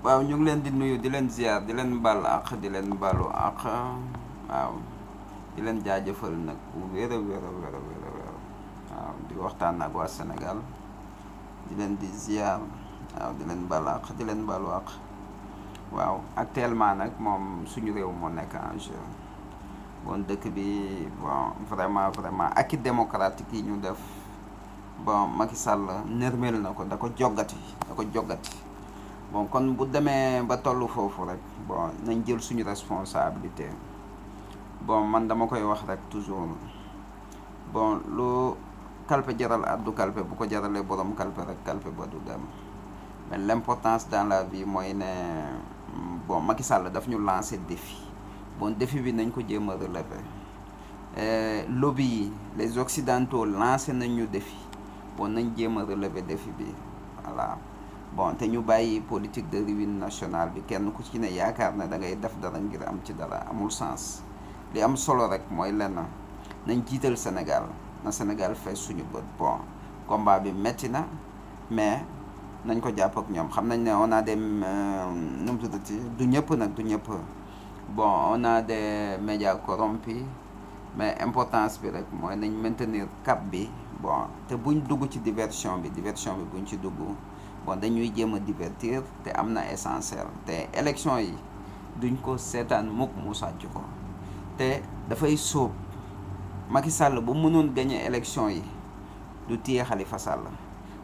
waaw ñu ngi leen di nuyu di leen ziar di leen bal ak di leen balu ak waaw di leen jaajëfal nag bu wér a wér a wér a wér a wér waaw di waxtaan ak waa Sénégal di leen di ziar waaw di leen bal ak di leen balu ak waaw actuellement nag moom suñu réew moo nekk en jeu bon dëkk bi bon vraiment acquis démocratique yi ñu def bon Macky Sall nërmeel na ko da ko joggati bon kon bu demee ba tollu foofu rek bon nañ jël suñu responsabilité bon man dama koy wax rek toujours bon lu kalpe jaral addu kalpe bu ko jaralee borom kalpe rek kalpe ba du dem mais l'importance dans la vie mooy ne bon Macky Sall daf ñu lancer défi bon défi bi nañ ko jéem a relever lobby yi les occidentaux lancé nañ ñu défi bon nañ jéem a relever défi bi voilà bon te ñu bàyyi politique de ruine nationale bi kenn ku ci ne yaakaar ne da ngay def dara ngir am ci dara amul sens li am solo rek mooy lenn nañ jiital Sénégal na Sénégal fees suñu bët bon combat bi metti na mais nañ ko jàpp ak ñoom xam nañ ne on a des nu mu tuddati du ñëpp nag du ñëpp bon on a des médias corrompus mais importance bi rek mooy nañ maintenir cap bi bon te buñ dugg ci diversion bi buñ ci dugg bon dañuy jéem a divertir te am na essentiel te élection yi duñ ko seetaan mukk mu sàcc ko te dafay sóob Macky Sall bu mënoon gagné élection yi du téye Khalifa Sall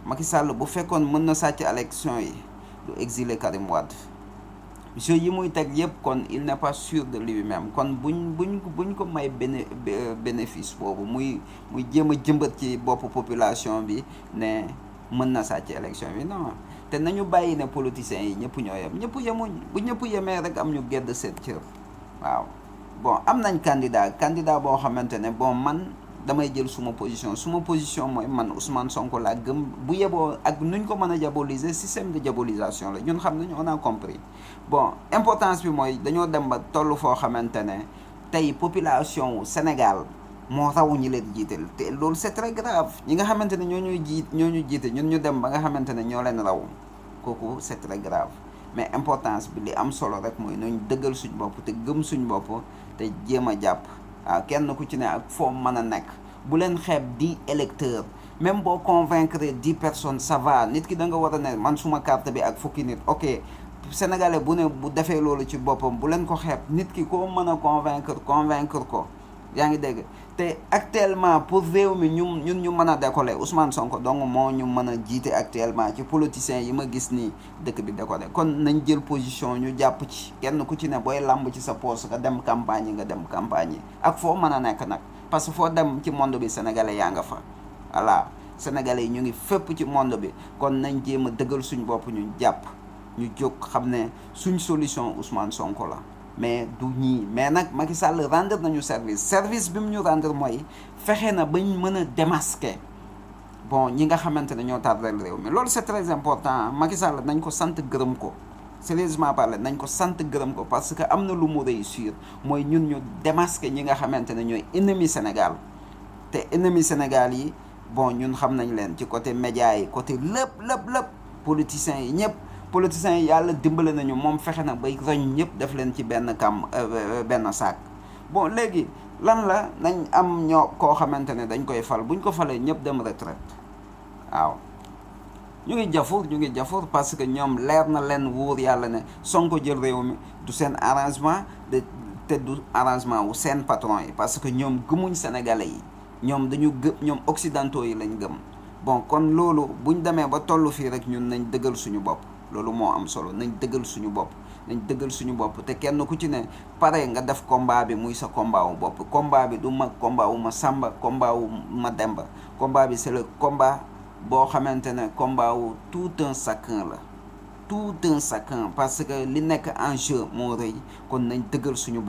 Macky Sall bu fekkoon mën na sàcc élection yi du exiler Karim Wade jeu yi muy teg yëpp kon il n'est pas sûr de lui-même kon buñ ko may bénéfice boobu muy jéem a jëmbat ci bopp population bi ne mën na sàcc élection bi non te nañu bàyyi ne politiciens yi ñëpp ñoo yem ñëpp yemuñ bu ñëpp yemee rek am ñu gedd seen cër waaw bon am nañ candidat boo xamante ne bon man damay jël suma position mooy man Ousmane Sonko laa gëm bu yeboo ak nuñ ko mën a diaboliser système de diabolisation la ñun xam nañu on a compris bon importance bi mooy dañoo dem ba toll foo xamante ne tey population wu Sénégal moo raw ñi leen jiital te loolu c'est très grave ñi nga xamante ne ñoo ñu jiite ñun ñu dem ba nga xamante ne ñoo leen raw kooku c'est très grave mais importance bi li am solo rek mooy nañ dëggal suñ bopp te gëm suñ bopp te jéem a jàpp waaw kenn ku ci ne ak foo mën a nekk bu leen xeeb 10 électeurs même boo convaincre 10 personnes ça va nit ki da nga war a ne man suma carte bi ak fukki nit ok sénégalais bu ne bu defee loolu ci boppam bu leen ko xeeb nit ki koo mën a convaincre ko yaa ngi dégg te actuellement pour réew mi ñun ñu mën a décoller Ousmane Sonko donc moo ñu mën a jiite actuellement ci politiciens yi ma gis nii dëkk bi décoller kon nañ jël position ñu jàpp ci kenn ku ci ne booy làmb ci sa poste nga dem campagne yi ak foo mën a nekk nag parce que foo dem ci monde bi sénégalais yaa nga fa voilà sénégalais yi ñu ngi fépp ci monde bi kon nañ jéem a dëggal suñ bopp ñu jàpp ñu jóg xam ne suñ solution Ousmane Sonko la mais du ñii mais nag Macky Sall rendre nañu service bi mu ñu rendre mooy fexe na bañ mën a démasquer bon ñi nga xamante ne ñoo tardel réew mi loolu c'est très important Macky Sall nañ ko sant gërëm ko sérieusement parlé nañ ko sant gërëm ko parce que am na lu mu réussir mooy ñun ñu démasquer ñi nga xamante ne ñooy ennemi Sénégal te ennemi Sénégal yi bon ñun xam nañ leen ci côté média yi côté lépp politiciens yi ñëpp politiciens yi yàlla dimbale nañu moom fexe na bay roñ ñëpp def leen ci benn benn saak bon léegi lan la nañ am ñoo koo xamante ne dañ koy fal buñ ko falee ñëpp dem retraite waaw ñu ngi jafur parce que ñoom leer na leen wóor yàlla ne Sonko jël réew mi du seen arrangement te du arrangement wu seen patron yi parce que ñoom gëmuñ sénégalais yi ñoom dañu gëm ñoom occidentaux yi lañ gëm bon kon loolu buñ demee ba tollu fii rek ñun nañ dëggal suñu bopp loolu moo am solo nañ dëggal suñu bopp te kenn ku ci ne pare nga def combat bi muy sa combat wu bopp combat bi du ma combat wu ma Samba combat wu ma Demba combat bi c'est le combat boo xamante ne combat wu tout un chacun la parce que li nekk en jeu moo rëy kon nañ dëggal suñu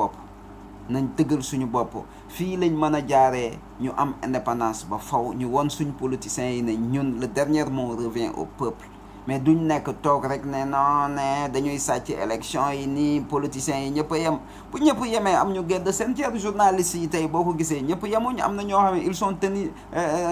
bopp fii lañ mën a jaaree ñu am indépendance ba faw ñu won suñ politiciens yi ne ñun le dernier mot revient au peuple mais duñ nekk toog rek ne non ne dañuy sàcc élection yi nii politiciens yi ñëpp a yem bu ñëpp yemee am ñu gedd seen cër journalistes yi tey boo ko gisee ñëpp yemuñu am na ñoo xam ne ils sont tenus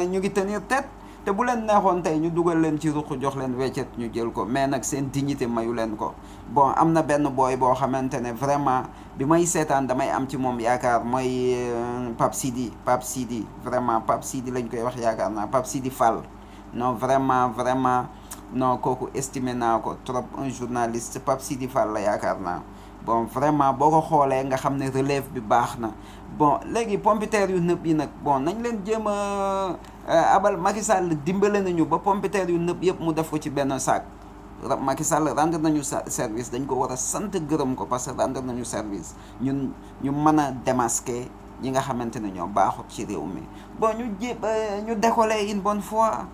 ñu ngi tenir tête te bu leen neexoon tey ñu dugal leen ci ruq jox leen weccet ñu jël ko mais nag seen dignité mayu leen ko. bon am na benn booy boo xamante ne vraiment bi may seetaan damay am ci moom yaakaar mooy Pape Sidi vraiment Pape Sidi lañ koy wax yaakaar naa Pape Sidi Fall non vraiment non kooku estimé naa ko trop un journaliste Pape Sidi Fall la yaakaar naa. bon vraiment boo ko xoolee nga xam ne relève bi baax na bon léegi pompiteer yu nëb yi nag bon nañ leen jéem a abal Macky Sall dimbale nañu ba pompiteer yu nëb yëpp mu def ko ci benn sac Macky Sall rendre nañu service dañ ko war a sant gërëm ko parce que rendre nañu service ñun ñu mën a démasquer ñi nga xamante ne ñoo baaxut ci réew mi bon ñu décoller une bonne fois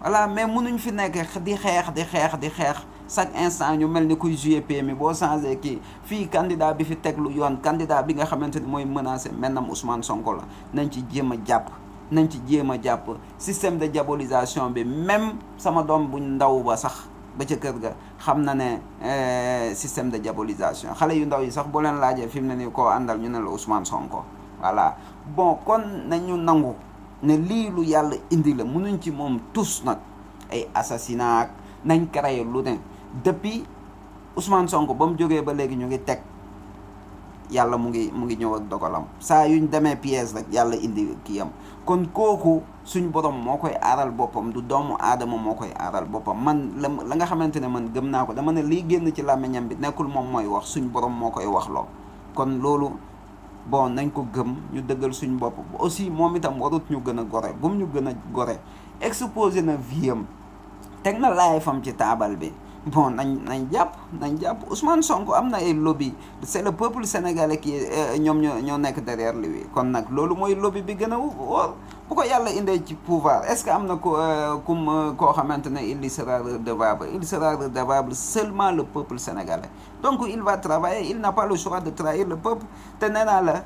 voilà mais mënuñ fi nekk di xeex chaque instant ñu mel ni kuy jouer PMI boo changé kii fii candidat bi fi teg lu yoon candidat bi nga xamante ni mooy menacé maintenant Ousmane Sonko la nañ ci jéem a jàpp système de diabolisation bi même sama doom bu ndaw ba sax ba ca kër ga xam na ne système de diabolisation xale yu ndaw yi sax boo leen laajee fi mu ne nii koo àndal ñu ne la Ousmane Sonko voilà bon kon nañu nangu ne lii lu yàlla indi la mënuñ ci moom tous nag ay assassinat nañ créé lu ne depuis Ousmane Sonko ba mu jógee ba léegi ñu ngi teg yàlla mu ngi ñëw ak dogalam saa yuñ demee pièce rek yàlla indi kii am kon kooku suñ borom moo koy aaral boppam du doomu aadama moo koy aaral boppam man la nga xamante ne man gëm naa ko dama ne liy génn ci làmmiñam bi nekkul moom mooy wax suñ borom moo koy wax loo kon loolu bon nañ ko gëm ñu dëggal suñ bopp aussi moom itam warut ñu gën a gore bu mu ñu gën a gore exposé na vie am teg na laay fam ci taabal bi bon nañ jàpp Ousmane Sonko am na ay lobby c'est le peuple sénégalais qui ñoom ñoo nekk derrière lui kon nag loolu mooy lobby bi gën a wóor bu ko yàlla indee ci pouvoir est-ce que am na koo xamante ne il sera redevable seulement le peuple sénégalais donc il va travailler il n'a pas le choix de trahir le peuple te nee naa la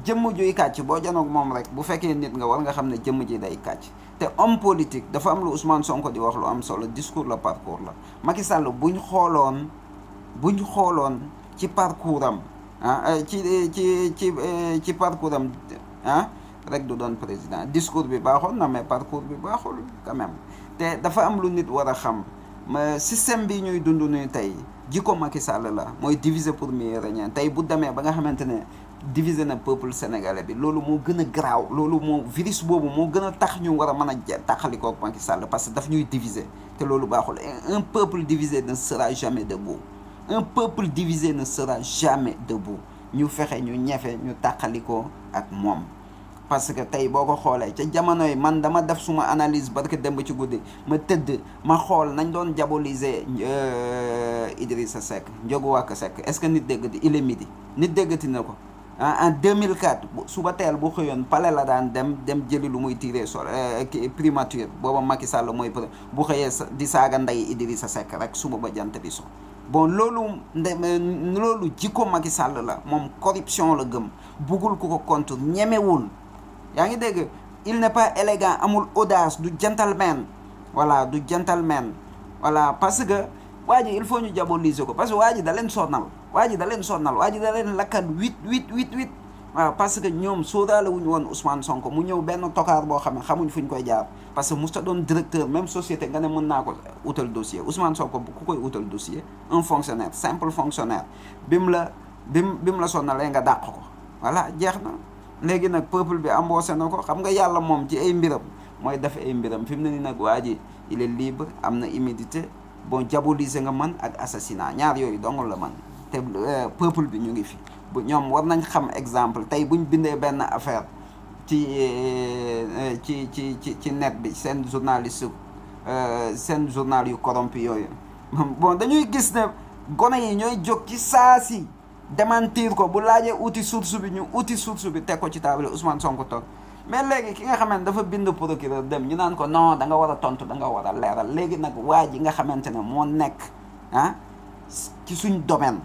jëmm juy kàcc boo janoog moom rek bu fekkee nit nga war nga xam ne jëmm ji day kàcc te homme politique dafa am lu Ousmane Sonko di wax lu am solo discours la parcours la Macky Sall buñ xooloon ci parcours am ci parcours am rek du doon président discours bi baaxoon na mais parcours bi baaxul quand même te dafa am lu nit war a xam système bi ñuy dund ni tey jikko Macky Sall la mooy diviser pour mieux régner tey bu demee ba nga xamante ne diviser na peuple sénégalais bi loolu moo gën a garaaw loolu moo virus boobu moo gën a tax ñu war a mën a taxalikoo ak Macky Sall parce que daf ñuy diviser te loolu baaxul un peuple divisé ne sera jamais debout un peuple divisé ne sera jamais debout ñu fexe ñu ñefe ñu taxalikoo ak moom parce que tey boo ko xoolee ca jamono yi man dama def suma analyse barke demb ci guddi ma tëdd ma xool nañ doon diaboliser Idrissa Seck Ndiogou Wack Seck est-ce que nit dégg il est midi nit déggati na ko en 2004 suba teel bu xëyoon palais la daan dem jëli lu muy tiré sol primature booba Macky Sall mooy bu xëyee di saaga ndey Idrissa Seck rek suba ba jant bi so bon loolu jikko Macky Sall la moom corruption la gëm buggul ku ko contre ñemewul yaa ngi dégg il n'est pas élégant amul audace du gentleman voilà parce que waa ji il faut ñu diaboliser ko parce que waa ji da leen sonnal waa ji da leen lakkal 8 waaw parce que ñoom sóoraale wuñu woon Ousmane Sonko mu ñëw benn tokaar boo xam ne xamuñ fu ñu koy jaar parce que musta doon directeur même société nga ne mën naa ko utal dossier Ousmane Sonko ku koy utal dossier un fonctionnaire simple fonctionnaire bi mu la sonnalee nga dàq ko voilà jeex na léegi nag peuple bi embauché na ko xam nga yàlla moom ci ay mbiram mooy def ay mbiram fi mu ne nii nag waa ji il est libre am na immunité bon diaboliser nga mën ak assassinat ñaar yooyu dong la mën te peuple bi ñu ngi fi bu ñoom war nañ xam exemple tey buñ bindee benn affaire ci net bi seen journaliste seen journal yu corrompu yooyu bon dañuy gis ne gone yi ñooy jóg ci saa si démentir ko bu laajee uti source bi ñu uti source bi teg ko ci table Ousmane Sonko toog mais léegi ki nga xamante dafa bind procureur dem ñu naan ko non da nga war a tontu da nga war a leeral léegi nag waa ji nga xamante ne moo nekk ci suñ domaine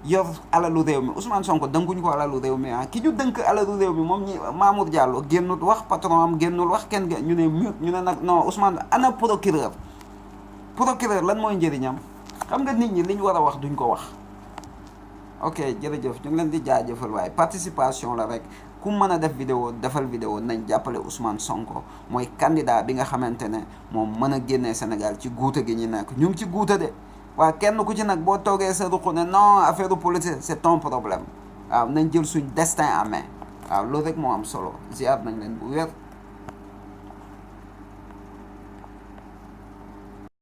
yor alalu réew mi Ousmane Sonko dënkuñ ko alalu réew mi ki ñu dënk alalu réew mi moom ñi Mamour Diallo génnut wax patron am génnul wax kenn ñu ne mute ñu ne nag non Ousmane ana procureur lan mooy njëriñam xam nga nit ñi li ñu war a wax duñ ko wax ok jërëjëf ñu ngi leen di jaajëfal waaye participation la rek ku mën a def vidéo defal vidéo nañ jàppale Ousmane Sonko mooy candidat bi nga xamante ne moom mën a génnee Sénégal ci guuta gi ñu nekk ñu ngi ci guuta de waaw kenn ku ci nag boo toogee sa ruq ne non affaire politique c'est ton problème waaw nañ jël suñ destin en main waaw loolu rek moo am solo ziar nañ leen bu wér